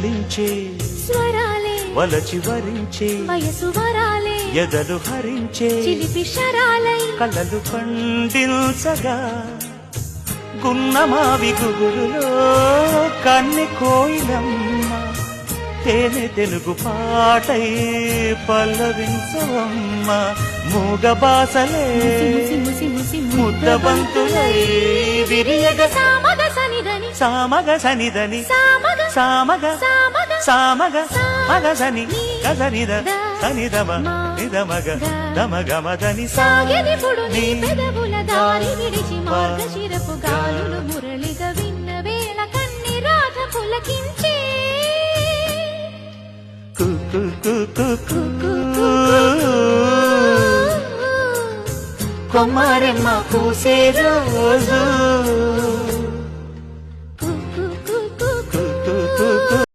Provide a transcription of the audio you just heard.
చలించే స్వరాలే వలచి వరించే వయసు వరాలే ఎదలు హరించే చిలిపి శరాలై కలలు పండించగా గున్నమావి గుగురులో కన్నె కోయిలమ్మ తేనె తెలుగు పాటై పల్లవించవమ్మ మూగ బాసలే ముద్దబంతులై విరియగ సామగ సనిదని సామగ సనిదని సామగ సామగ సామగ సామగ మగసని గసనిద సనిదమ నిదమగ దమగమదని సాగెదిపుడు నీ పెదవుల దారి విడిచి మార్గశిరపు గాలులు మురళిగా విన్న వేళ కన్ని రాధ పులకించే కొమ్మరెమ్మ పూసే రోజు